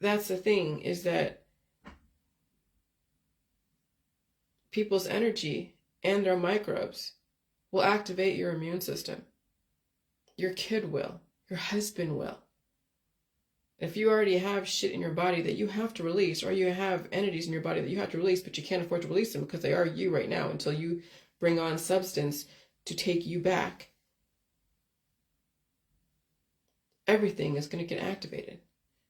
that's the thing, is that people's energy and their microbes will activate your immune system. Your kid will. Your husband will. If you already have shit in your body that you have to release, or you have entities in your body that you have to release, but you can't afford to release them because they are you right now until you bring on substance to take you back, everything is going to get activated.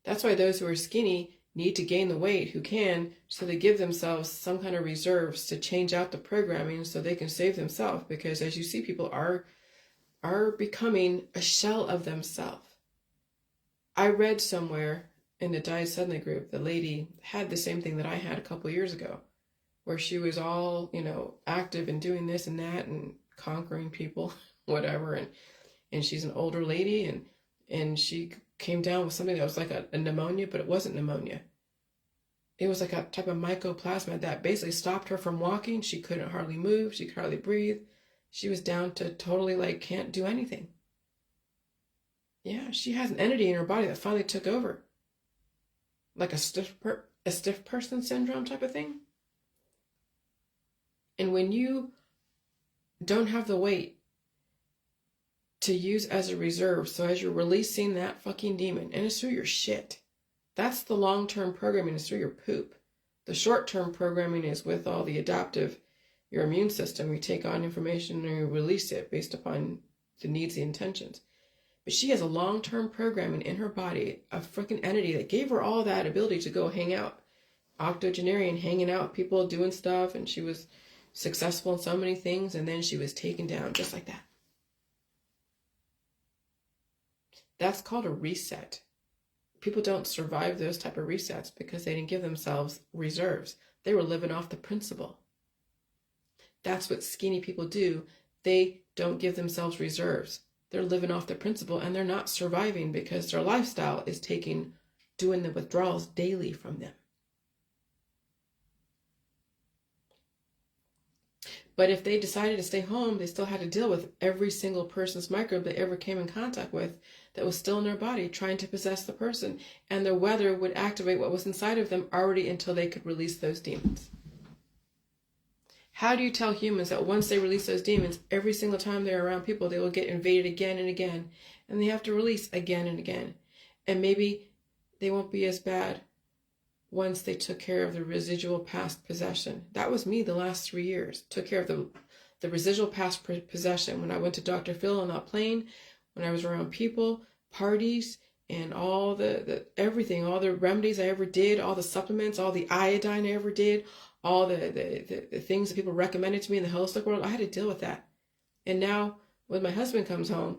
That's why those who are skinny need to gain the weight who can, so they give themselves some kind of reserves to change out the programming so they can save themselves. Because as you see, people are becoming a shell of themselves. I read somewhere in the Diet Suddenly group, the lady had the same thing that I had a couple years ago, where she was all, active and doing this and that and conquering people, whatever. And she's an older lady, and she came down with something that was like a pneumonia, but it wasn't pneumonia. It was like a type of mycoplasma that basically stopped her from walking. She couldn't hardly move. She could hardly breathe. She was down to totally can't do anything. Yeah, she has an entity in her body that finally took over. Like a stiff person syndrome type of thing. And when you don't have the weight to use as a reserve, so as you're releasing that fucking demon, and it's through your shit. That's the long-term programming, is through your poop. The short-term programming is with all the adaptive, your immune system. You take on information and you release it based upon the needs, the intentions. But she has a long-term programming in her body, a freaking entity that gave her all that ability to go hang out. Octogenarian, hanging out with people, doing stuff, and she was successful in so many things, and then she was taken down just like that. That's called a reset. People don't survive those type of resets because they didn't give themselves reserves. They were living off the principle. That's what skinny people do. They don't give themselves reserves. They're living off the principle, and they're not surviving because their lifestyle is doing the withdrawals daily from them. But if they decided to stay home, they still had to deal with every single person's microbe they ever came in contact with that was still in their body, trying to possess the person. And their weather would activate what was inside of them already until they could release those demons. How do you tell humans that once they release those demons, every single time they're around people, they will get invaded again and again, and they have to release again and again? And maybe they won't be as bad once they took care of the residual past possession. That was me the last 3 years. Took care of the residual past possession. When I went to Dr. Phil on that plane, when I was around people, parties, and all the everything, all the remedies I ever did, all the supplements, all the iodine I ever did, all the things that people recommended to me in the holistic world, I had to deal with that. And now when my husband comes home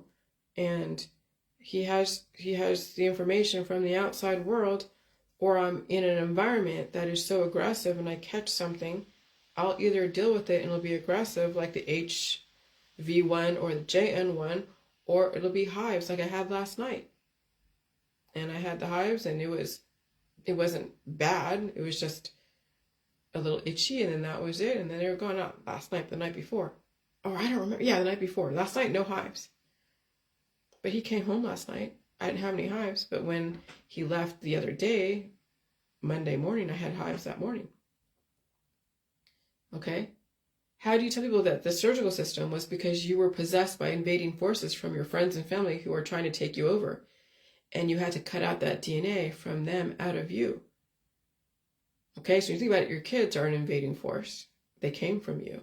and he has the information from the outside world, or I'm in an environment that is so aggressive and I catch something, I'll either deal with it and it'll be aggressive like the HV1 or the JN1, or it'll be hives like I had last night. And I had the hives and it wasn't bad. It was just a little itchy, and then that was it. And then they were gone out last night, the night before. Or I don't remember. Yeah, the night before. Last night, no hives. But he came home last night. I didn't have any hives. But when he left the other day, Monday morning, I had hives that morning. Okay? How do you tell people that the surgical system was because you were possessed by invading forces from your friends and family who are trying to take you over? And you had to cut out that DNA from them out of you. Okay, so when you think about it, your kids are an invading force. They came from you.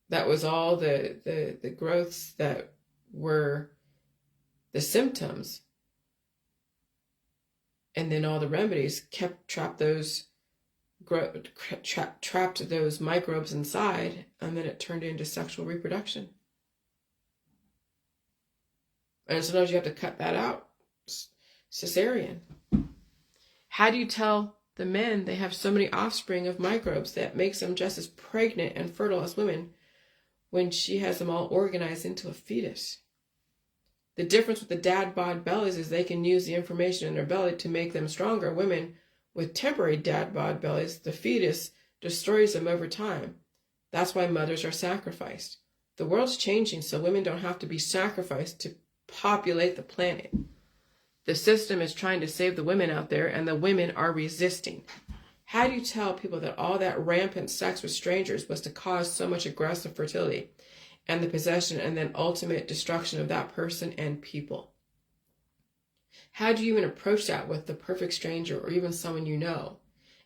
That was all the growths that were the symptoms. And then all the remedies trapped those microbes inside, and then it turned into sexual reproduction. And sometimes you have to cut that out. Cesarean. How do you tell the men they have so many offspring of microbes that makes them just as pregnant and fertile as women when she has them all organized into a fetus? The difference with the dad bod bellies is they can use the information in their belly to make them stronger. Women with temporary dad bod bellies, the fetus destroys them over time. That's why mothers are sacrificed. The world's changing so women don't have to be sacrificed to populate the planet. The system is trying to save the women out there, and the women are resisting. How do you tell people that all that rampant sex with strangers was to cause so much aggressive fertility and the possession and then ultimate destruction of that person and people? How do you even approach that with the perfect stranger or even someone you know?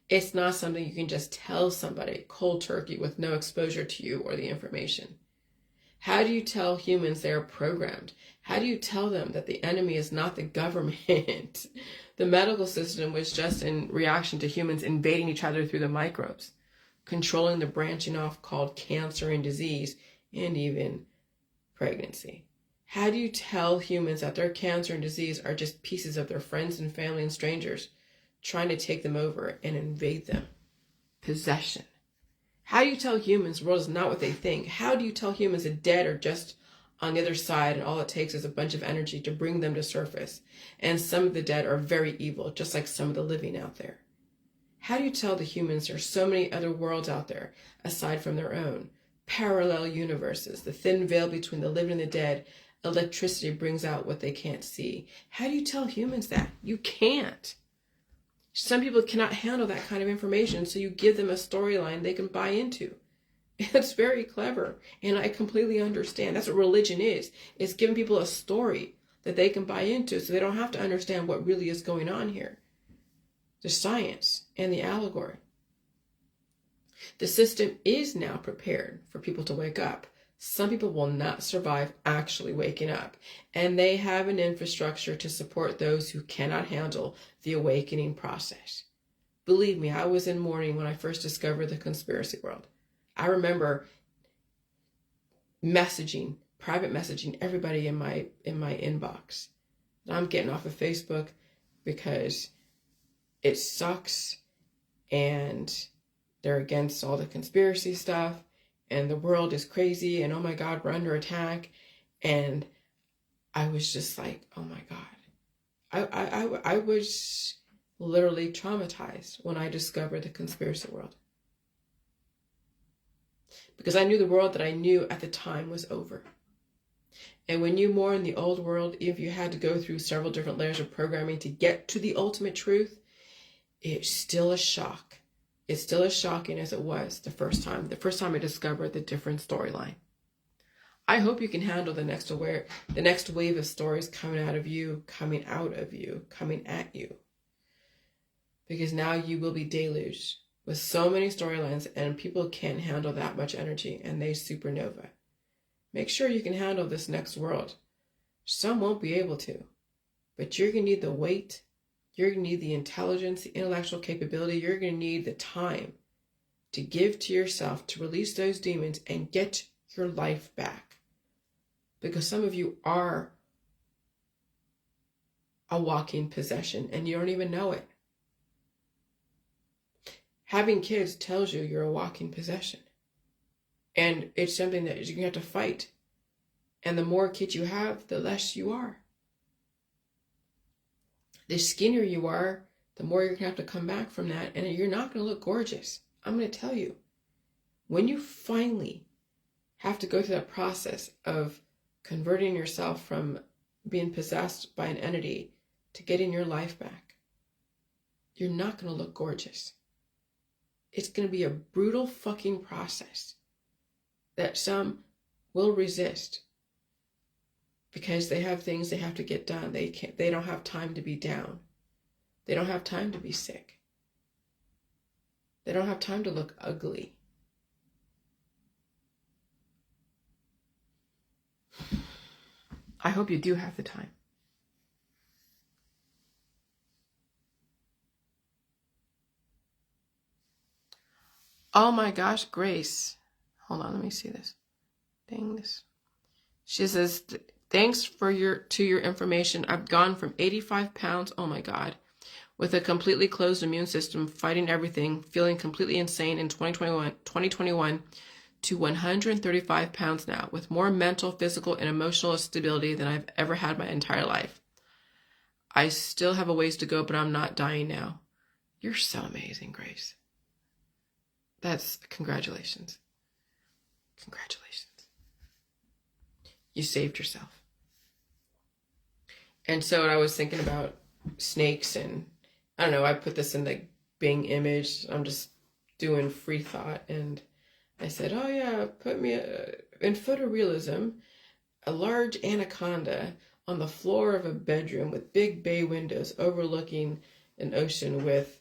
It's not something you can just tell somebody cold turkey with no exposure to you or the information. How do you tell humans they are programmed? How do you tell them that the enemy is not the government? The medical system was just in reaction to humans invading each other through the microbes, controlling the branching off called cancer and disease and even pregnancy. How do you tell humans that their cancer and disease are just pieces of their friends and family and strangers trying to take them over and invade them? Possession. How do you tell humans the world is not what they think? How do you tell humans the dead are just on the other side and all it takes is a bunch of energy to bring them to surface? And some of the dead are very evil, just like some of the living out there. How do you tell the humans there are so many other worlds out there aside from their own? Parallel universes, the thin veil between the living and the dead. Electricity brings out what they can't see. How do you tell humans that? You can't. Some people cannot handle that kind of information, so you give them a storyline they can buy into. It's very clever, and I completely understand. That's what religion is. It's giving people a story that they can buy into so they don't have to understand what really is going on here. The science and the allegory. The system is now prepared for people to wake up. Some people will not survive actually waking up, and they have an infrastructure to support those who cannot handle the awakening process. Believe me, I was in mourning when I first discovered the conspiracy world. I remember private messaging everybody in my inbox. I'm getting off of Facebook because it sucks and they're against all the conspiracy stuff. And the world is crazy, and oh my God, we're under attack. And I was just like, oh my God. I was literally traumatized when I discovered the conspiracy world. Because I knew the world that I knew at the time was over. And when you mourn in the old world, if you had to go through several different layers of programming to get to the ultimate truth, it's still a shock. It's still as shocking as it was the first time I discovered the different storyline. I hope you can handle the next wave of stories coming at you. Because now you will be deluged with so many storylines, and people can't handle that much energy, and they supernova. Make sure you can handle this next world. Some won't be able to, but you're going to need the weight. You're going to need the intelligence, the intellectual capability. You're going to need the time to give to yourself, to release those demons and get your life back. Because some of you are a walking possession and you don't even know it. Having kids tells you you're a walking possession. And it's something that you're going to have to fight. And the more kids you have, the less you are. The skinnier you are, the more you're going to have to come back from that. And you're not going to look gorgeous. I'm going to tell you. When you finally have to go through that process of converting yourself from being possessed by an entity to getting your life back, you're not going to look gorgeous. It's going to be a brutal fucking process that some will resist because they have things they have to get done. They don't have time to be down. They don't have time to be sick. They don't have time to look ugly. I hope you do have the time. Oh my gosh, Grace. Hold on, let me see this. Dang this. She says, thanks for your information. I've gone from 85 pounds, oh my God, with a completely closed immune system, fighting everything, feeling completely insane in 2021 to 135 pounds now, with more mental, physical, and emotional stability than I've ever had my entire life. I still have a ways to go, but I'm not dying now. You're so amazing, Grace. That's congratulations. Congratulations. You saved yourself. And so I was thinking about snakes, and I don't know, I put this in the Bing image. I'm just doing free thought, and I said, oh yeah, put me in photorealism, a large anaconda on the floor of a bedroom with big bay windows overlooking an ocean with,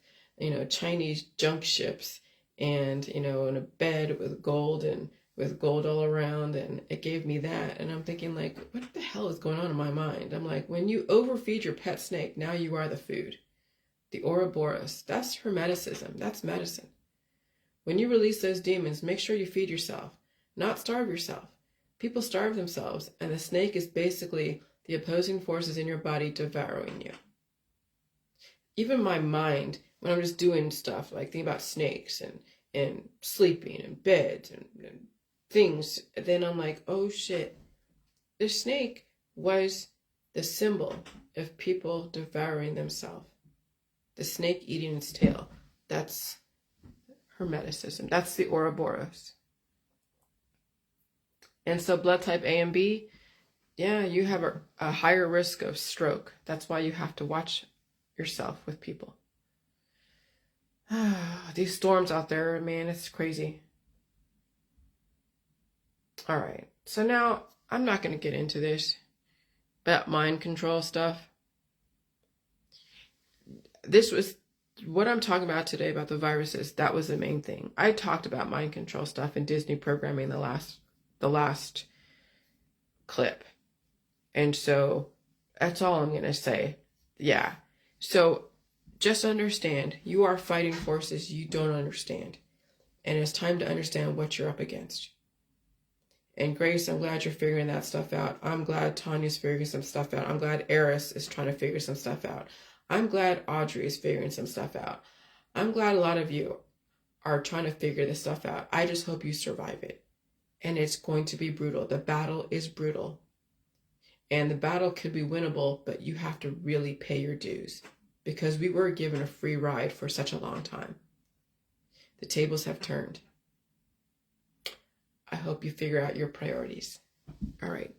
Chinese junk ships and, in a bed with gold and with gold all around. And it gave me that. And I'm thinking, like, what the hell is going on in my mind? I'm like, when you overfeed your pet snake, now you are the food. The Ouroboros, that's hermeticism. That's medicine. When you release those demons, make sure you feed yourself, not starve yourself. People starve themselves, and the snake is basically the opposing forces in your body devouring you. Even my mind, when I'm just doing stuff, like thinking about snakes and sleeping and beds and things, then I'm like, oh shit, the snake was the symbol of people devouring themselves. The snake eating its tail, that's hermeticism. That's the Ouroboros. And so blood type A and B, yeah, you have a higher risk of stroke. That's why you have to watch yourself with people. These storms out there, man, it's crazy. All right. So now I'm not going to get into this about mind control stuff. This was what I'm talking about today about the viruses. That was the main thing. I talked about mind control stuff in Disney programming the last clip. And so that's all I'm going to say. Yeah. So just understand you are fighting forces you don't understand. And it's time to understand what you're up against. And Grace, I'm glad you're figuring that stuff out. I'm glad Tanya's figuring some stuff out. I'm glad Eris is trying to figure some stuff out. I'm glad Audrey is figuring some stuff out. I'm glad a lot of you are trying to figure this stuff out. I just hope you survive it. And it's going to be brutal. The battle is brutal. And the battle could be winnable, but you have to really pay your dues. Because we were given a free ride for such a long time. The tables have turned. I hope you figure out your priorities. All right.